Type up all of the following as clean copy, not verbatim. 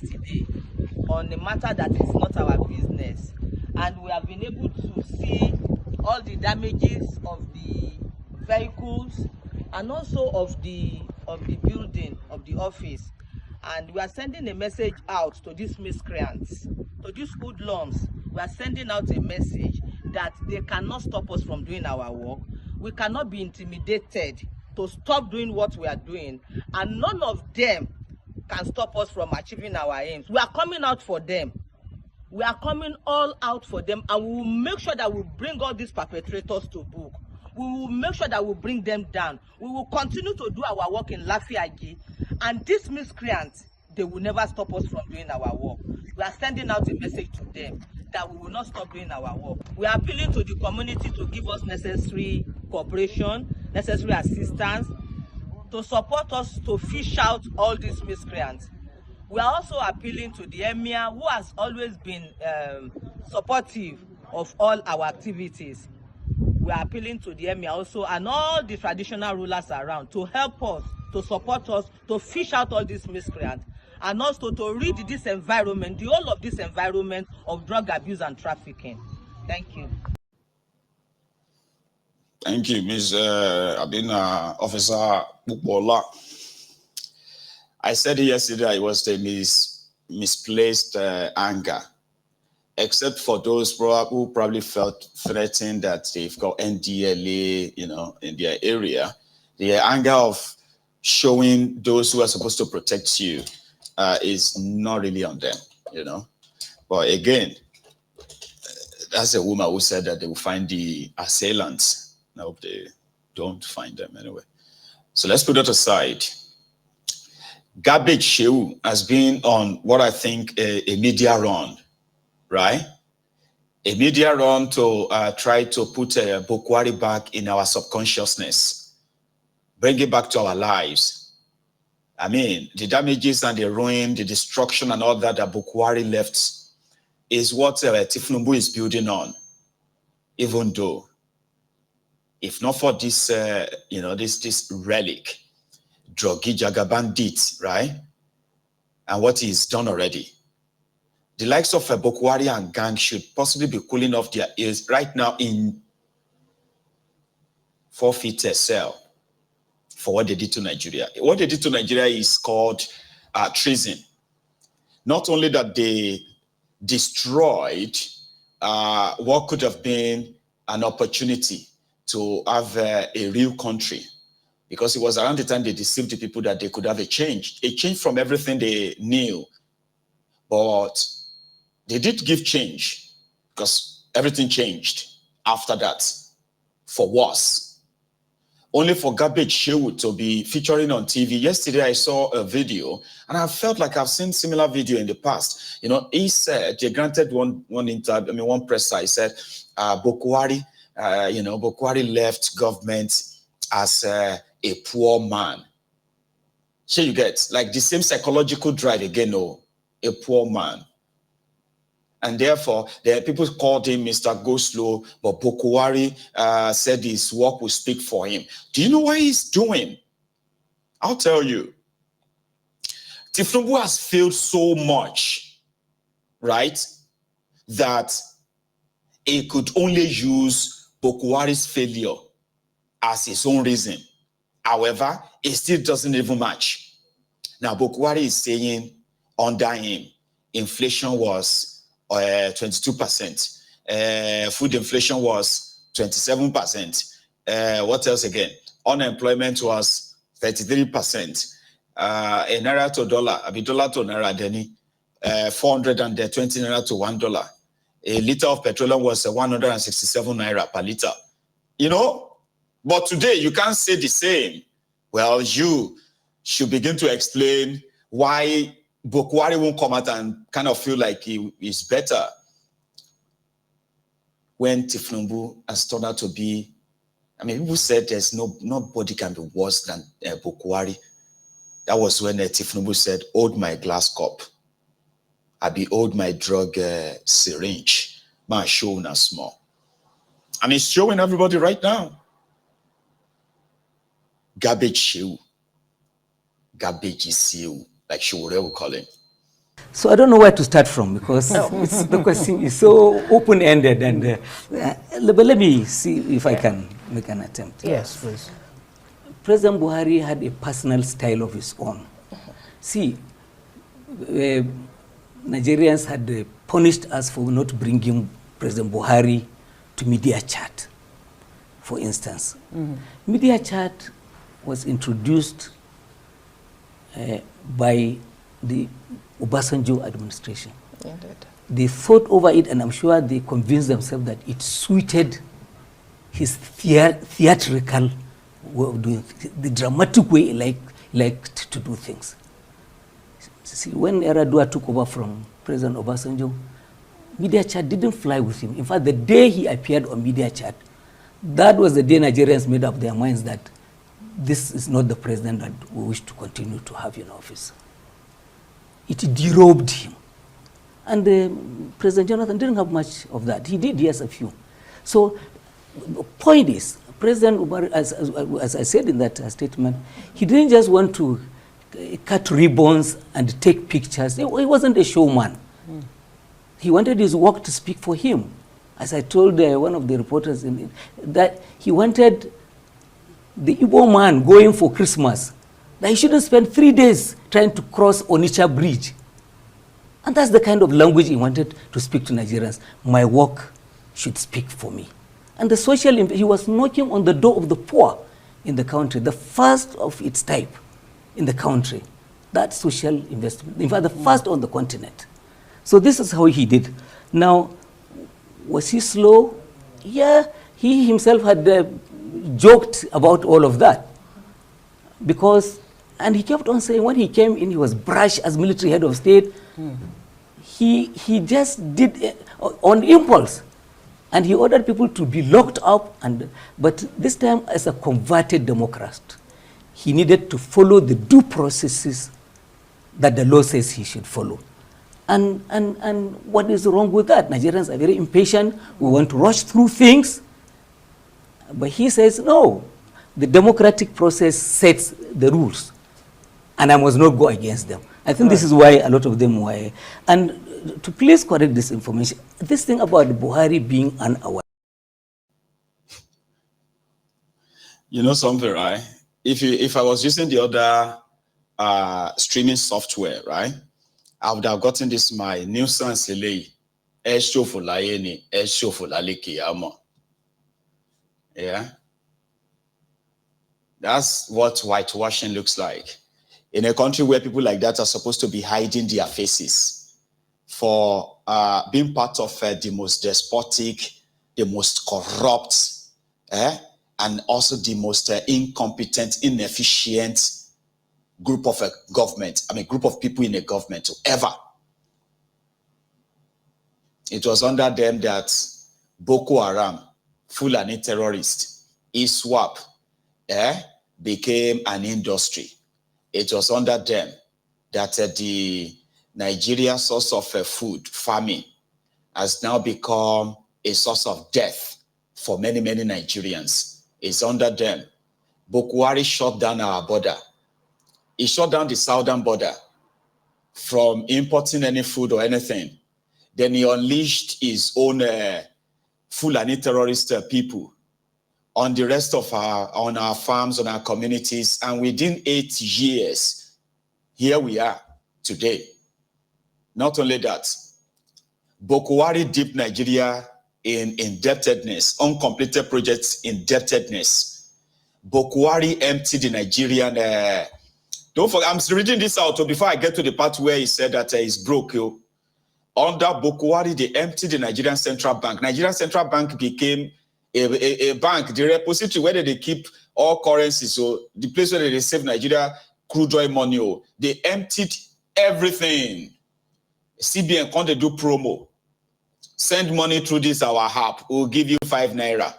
yesterday on a matter that is not our business, and we have been able to see all the damages of the vehicles and also of the building of the office. And we are sending a message out to these miscreants, to these hoodlums. We are sending out a message that they cannot stop us from doing our work. We cannot be intimidated to stop doing what we are doing, and none of them can stop us from achieving our aims. We are coming out for them. We are coming all out for them, and we will make sure that we bring all these perpetrators to book. We will make sure that we bring them down. We will continue to do our work in Lafiagi, and these miscreants, they will never stop us from doing our work. We are sending out a message to them that we will not stop doing our work. We are appealing to the community to give us necessary cooperation, necessary assistance, to support us to fish out all these miscreants. We are also appealing to the Emir, who has always been supportive of all our activities. We are appealing to the Emir also and all the traditional rulers around to help us, to support us, to fish out all these miscreants, and also to rid this environment, the whole of this environment, of drug abuse and trafficking. Thank you. Thank you, Ms. Officer Bukbola. I said yesterday it was a misplaced anger, except for those who probably felt threatened that they've got NDLEA, in their area. The anger of showing those who are supposed to protect you is not really on them, But again, that's a woman who said that they will find the assailants. I hope they don't find them anyway. So let's put that aside. Garbage Sheu has been on what I think a media run, right? A media run to try to put Buhari back in our subconsciousness, bring it back to our lives. I mean, the damages and the ruin, the destruction and all that Buhari left is what Tifnumbu is building on, even though, if not for this, this relic, Drogi Jaga bandit, right? And what he's done already. The likes of Buhari and gang should possibly be cooling off their ears right now in 4 feet cell for what they did to Nigeria. What they did to Nigeria is called treason. Not only that they destroyed what could have been an opportunity to have a real country, because it was around the time they deceived the people that they could have a change from everything they knew. But they did give change, because everything changed after that for worse. Only for Garbage Sheu to be featuring on TV. Yesterday I saw a video, and I felt like I've seen similar video in the past. He said, they granted one interview, one presser, he said, Buhari, Buhari left government as a poor man. So you get like the same psychological drive again, a poor man. And therefore, the people called him Mr. Go Slow, but Buhari said his work will speak for him. Do you know what he's doing? I'll tell you. Tifnumbu has failed so much, right, that he could only use Buhari's failure as his own reason. However, it still doesn't even match. Now, Buhari is saying under him, inflation was 22%. Food inflation was 27%. What else again? Unemployment was 33%. A naira to dollar, dollar to naira, Denny, 420 naira to $1. A liter of petroleum was 167 naira per liter. But today you can't say the same. Well, you should begin to explain why Buhari won't come out and kind of feel like he is better when Tifnumbu has turned out to be. People said there's nobody can be worse than Buhari. That was when Tifnumbu said, "Hold my glass cup. I behold my drug syringe. My show now small." And it's showing everybody right now. Garbage Sheu. Garbage is Sheu, like Sheu will call him. So I don't know where to start from because the question is so open-ended. And but let me see if I can make an attempt. Yes, please. President Buhari had a personal style of his own. See, Nigerians had punished us for not bringing President Buhari to media chat, for instance. Media chat was introduced by the Obasanjo administration. Indeed. They thought over it, and I'm sure they convinced themselves that it suited his theatrical way of doing things, the dramatic way he liked to do things. See, when Yar'Adua took over from President Obasanjo, media chat didn't fly with him. In fact, the day he appeared on media chat, that was the day Nigerians made up their minds that this is not the president that we wish to continue to have in office. It derobed him. And President Jonathan didn't have much of that. He did, yes, a few. So the point is, President Buhari, as I said in that statement, he didn't just want to cut ribbons and take pictures. He wasn't a showman. He wanted his work to speak for him. As I told one of the reporters, that he wanted the Igbo man going for Christmas, that he shouldn't spend 3 days trying to cross Onitsha Bridge. And that's the kind of language he wanted to speak to Nigerians. My work should speak for me. And the social, he was knocking on the door of the poor in the country, the first of its type in the country. That social investment, in fact, the first on the continent. So this is how he did. Now, was he slow? Yeah, he himself had joked about all of that. Because, and he kept on saying when he came in, he was brash as military head of state. He just did it on impulse. And he ordered people to be locked up. But this time, as a converted Democrat, he needed to follow the due processes that the law says he should follow. And what is wrong with that? Nigerians are very impatient. We want to rush through things. But he says, no, the democratic process sets the rules. And I must not go against them. I think this is why a lot of them were. And to please correct this information, this thing about Buhari being unaware. You know something, right? If I was using the other streaming software, right, I would have gotten this my nuisance delay. Yeah. That's what whitewashing looks like. In a country where people like that are supposed to be hiding their faces for being part of the most despotic, the most corrupt, and also the most incompetent, inefficient group of a government, group of people in a government ever. It was under them that Boko Haram, Fulani terrorists, ISWAP, became an industry. It was under them that the Nigeria source of food, farming, has now become a source of death for many, many Nigerians. It's under them. Buhari shut down our border. He shut down the southern border from importing any food or anything. Then he unleashed his own Fulani terrorist people on the rest of on our farms, on our communities. And within 8 years, here we are today. Not only that, Buhari dipped Nigeria in indebtedness, uncompleted projects indebtedness. Buhari emptied the Nigerian, don't forget, I'm reading this out before I get to the part where he said that he's broke. Under Buhari, they emptied the Nigerian Central Bank. Nigerian Central Bank became a bank, the repository where they keep all currencies. So the place where they save Nigeria crude oil money. They emptied everything. CBN can't they do promo? Send money through this our app. We'll give you 5 naira.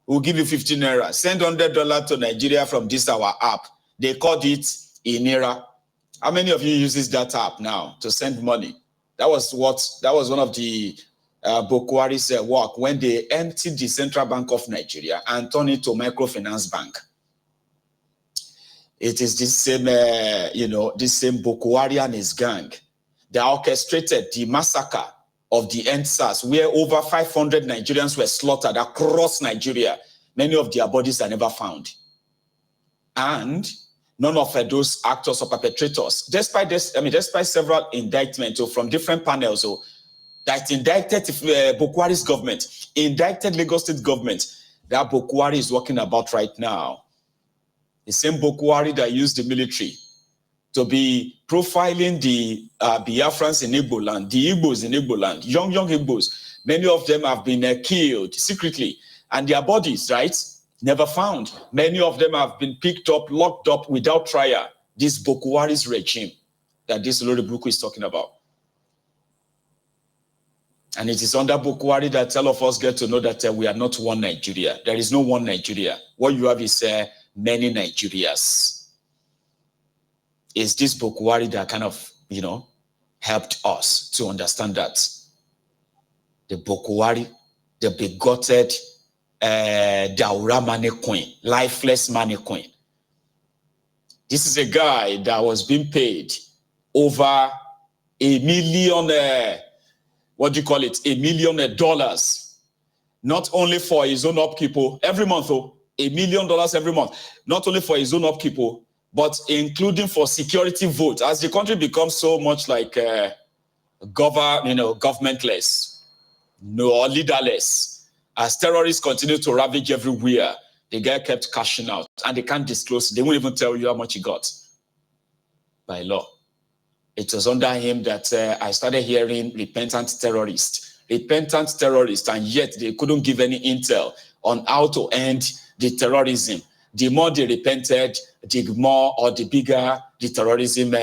We'll give you 15 naira. Send $100 to Nigeria from this our app. They called it Inera. How many of you uses that app now to send money? That was one of the Buhari's work when they emptied the Central Bank of Nigeria and turned it to microfinance bank. It is this same, this same Buhari and his gang that orchestrated the massacre of the NSAS, where over 500 Nigerians were slaughtered across Nigeria. Many of their bodies are never found. And none of those actors or perpetrators, despite several indictments from different panels that indicted Buhari's government, indicted Lagos State government, that Buhari is working about right now. The same Buhari that used the military to be profiling the Biafrans in Igbo land, the Igbos in Igbo land, young Igbos. Many of them have been killed secretly, and their bodies, right, never found. Many of them have been picked up, locked up without trial. This Buhari's regime that this Lord Buku is talking about. And it is under Buhari that all of us get to know that we are not one Nigeria. There is no one Nigeria. What you have is many Nigerias. It's this Buhari that kind of, helped us to understand that. The Buhari, the bigoted Daura money coin, lifeless money coin. This is a guy that was being paid over $1 million, $1 million, not only for his own upkeep every month, $1 million every month, not only for his own upkeep, but including for security votes. As the country becomes so much like governmentless, or leaderless, as terrorists continue to ravage everywhere, the guy kept cashing out, and they can't disclose. They won't even tell you how much he got by law. It was under him that I started hearing repentant terrorists, and yet they couldn't give any intel on how to end the terrorism. The more they repented, the more or the bigger the terrorism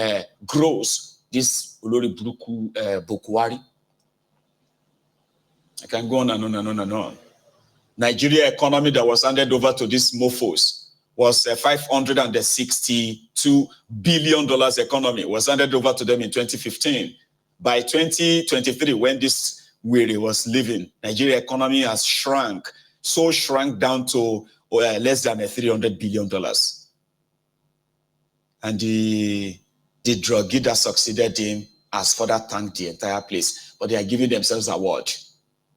grows. This Olori Buhari. I can go on and on and on and on. Nigeria economy that was handed over to these mofos was $562 billion economy, was handed over to them in 2015. By 2023, when this Wiri was living, Nigeria economy has shrunk down to less than $300 billion. And the druggie that succeeded him has further tanked the entire place. But they are giving themselves an award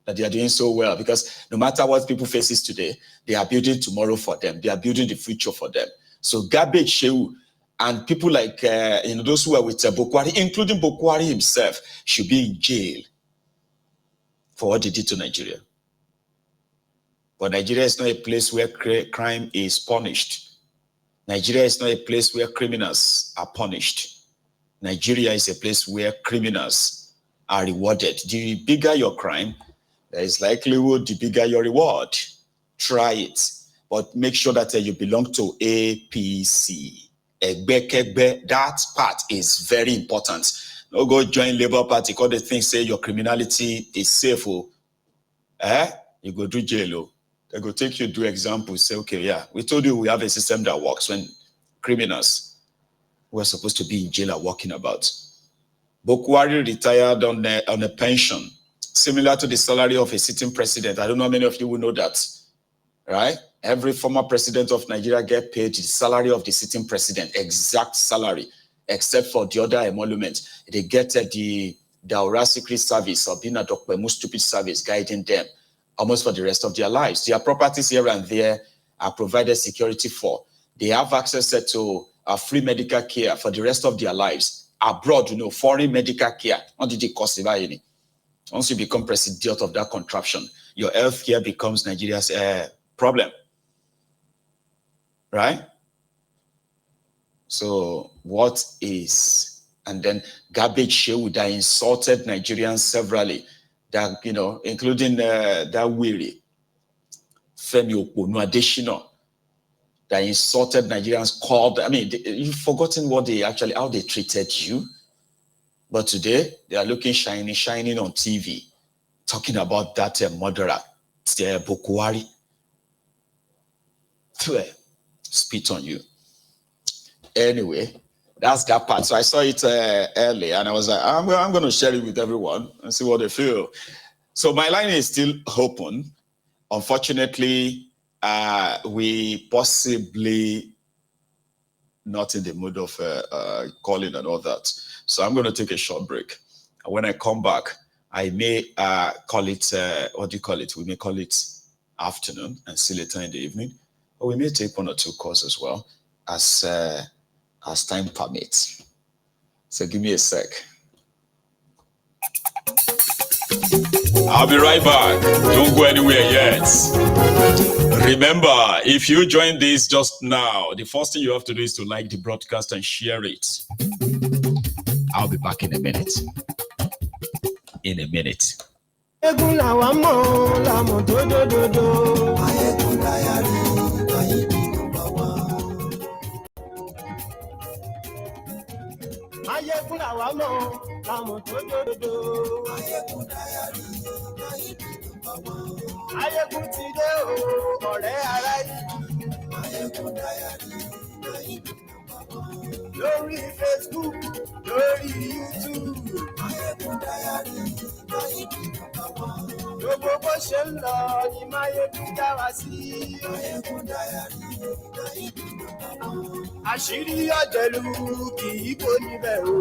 that they are doing so well, because no matter what people faces today, they are building tomorrow for them. They are building the future for them. So garbage Sheu and people like those who are with Buhari, including Buhari himself, should be in jail for what they did to Nigeria. But Nigeria is not a place where crime is punished. Nigeria is not a place where criminals are punished. Nigeria is a place where criminals are rewarded. The bigger your crime, there is likelihood the bigger your reward. Try it. But make sure that you belong to APC. That part is very important. Don't go join Labour Party because they think say your criminality is safe. You go do jail. They go take you to examples. Say, okay, yeah, we told you we have a system that works when criminals who are supposed to be in jail are walking about. Buhari retired on a pension similar to the salary of a sitting president. I don't know how many of you will know that, right? Every former president of Nigeria get paid the salary of the sitting president, exact salary, except for the other emoluments. They get the Daura Secret Service or being a Dokpemu stupid service guiding them almost for the rest of their lives. Their properties here and there are provided security for. They have access to free medical care for the rest of their lives. Abroad, foreign medical care. What did it cost? Once you become president of that contraption, your health care becomes Nigeria's problem. Right? So what is, and then garbage Sheu that insulted Nigerians severally, that, including that Wiri, Femi Oponu Adesina, that insulted Nigerians, you've forgotten how they treated you. But today, they are looking shining on TV, talking about that murderer, Buhari. Spit on you. Anyway, that's that part. So I saw it earlier, and I was like, I'm going to share it with everyone and see what they feel. So my line is still open. Unfortunately, we possibly not in the mood of calling and all that. So I'm going to take a short break. And when I come back, I may call it, what do you call it? We may call it afternoon and see later in the evening. Or we may take 1 or 2 calls as well as time permits. So give me a sec. I'll be right back. Don't go anywhere yet. Remember, if you join this just now, the first thing you have to do is to like the broadcast and share it. I'll be back in a minute. In a minute. Lórí Facebook, lórí YouTube. Gbogbo bó ṣe ń lọ ni Máyégún dá wa sí. Àṣírí ọ̀jẹ̀lú kì í kó níbẹ̀ o.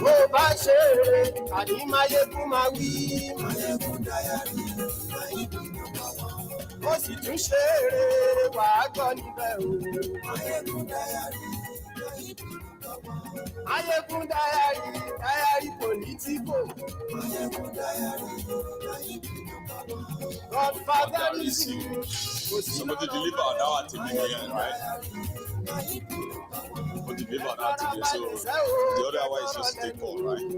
Bó bá ṣe eré, àní Máyégún máa wí. Ó sì tún ṣe eré, wàá gbọ́ níbẹ̀ o. Máyégún dáyàrí pòlítíkò. Godfatherism. Somebody deliver on our TV here, right? But deliver on our TV, so the other one is just take all, right?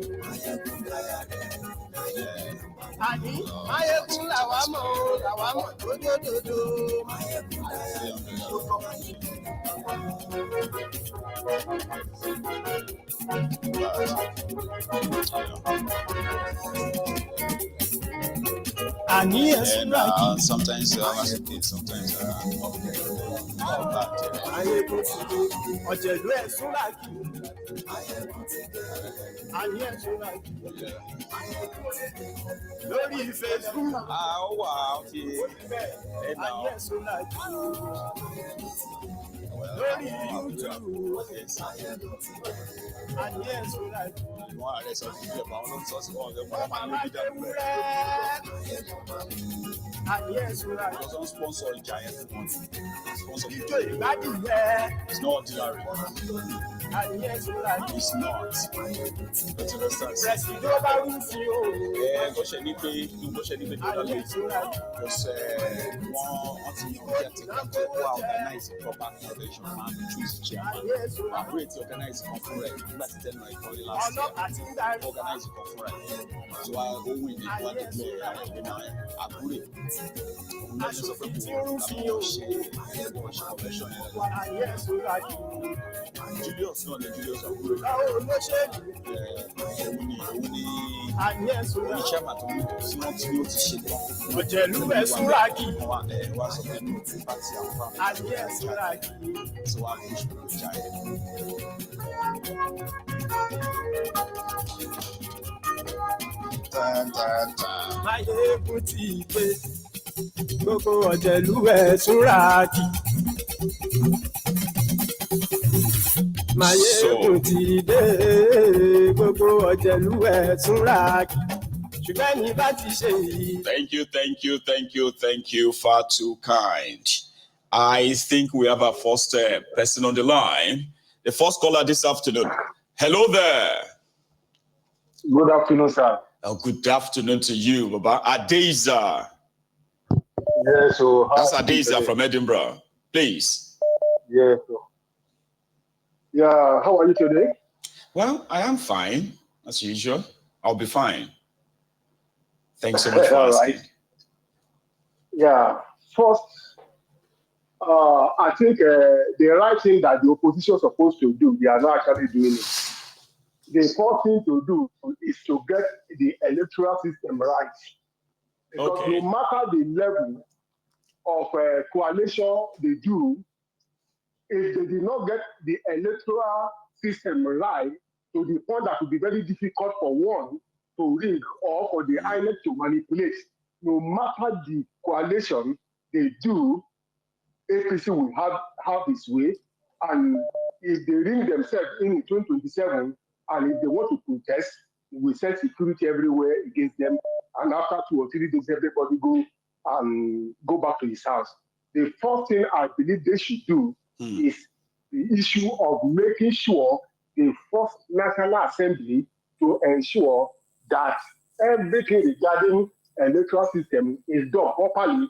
Àní Máyégún làwa mọ̀ dódódódó. Àní ẹ̀sùn láàkì. Sometimes sometimes Máyégún ti dé, ọ̀jẹ̀lú ẹ̀sùn láàkì. Àní ẹ̀sùn láàkì. Lórí Facebook. Àní ẹ̀sùn láàkì. Lórí YouTube. Àní ẹ̀sùn láàkì. Àní ẹ̀sùn láàkì. Sponsor giant sponsor Ìjọ ìgbádùn yẹn. It's not ordinary. Àní ẹ̀sùn láàkì. It's not. Rẹ̀sì ló bá wí sí o. Bó ṣe ní pé Àní ẹ̀sùn láàkì. because wọ́n ti get to organize a proper convention and choose chairman. Àní ẹ̀sùn láàkì. Àbúrò ti organize kan fún rẹ̀ nígbà tí tẹ́lẹ̀ ìkọ́lé last year. Ọlọ́pàá ti ń darí. Organize kan fún rẹ̀. So ohun ìdí wà ní ìgbẹ́ ìgbìmọ̀ àbúrò. Òun náà ṣe sọ pé kò wọ́n ṣe convention yẹn. Àní ẹ̀sùn láàkì. Julius náà ni Julius àbúrò. Báwo ló ṣe lù? Òun ni Àní ẹ̀sùn láàkì. chairman tó ní tí wọ́n ti ṣe tán. Ọ̀jẹ̀lú ẹ̀sùn láàkì. Wá sọ pé ní pàtì àwọn fáwọn. Àní ẹ̀sùn láàkì. So I push for the giant. Máyégún ti dé, gbogbo ọ̀jẹ̀lú ẹ̀sùn láàkì. Máyégún ti dé, gbogbo ọ̀jẹ̀lú ẹ̀sùn láàkì. Ṣùgbọ́n ní bá ti ṣe yìí. Thank you. Far too kind. I think we have our first person on the line. The first caller this afternoon. Hello there. Good afternoon, sir. Good afternoon to you, Baba. Adeza. Yes, so that's Adeza from Edinburgh. Please. Yes. Yeah, how are you today? Well, I am fine, as usual. I'll be fine. Thanks so much for asking. Right. Yeah, first, I think the right thing that the opposition is supposed to do, they are not actually doing it. The first thing to do is to get the electoral system right. Because no matter the level of coalition they do, if they did not get the electoral system right, to the point that it will be very difficult for one to rig or for the INEC to manipulate, no matter the coalition they do, APC will have its way, and if they ring themselves in 2027 and if they want to protest, we send security everywhere against them. And after 2 or 3 days, everybody go back to his house. The first thing I believe they should do is the issue of making sure the first National Assembly to ensure that everything regarding electoral system is done properly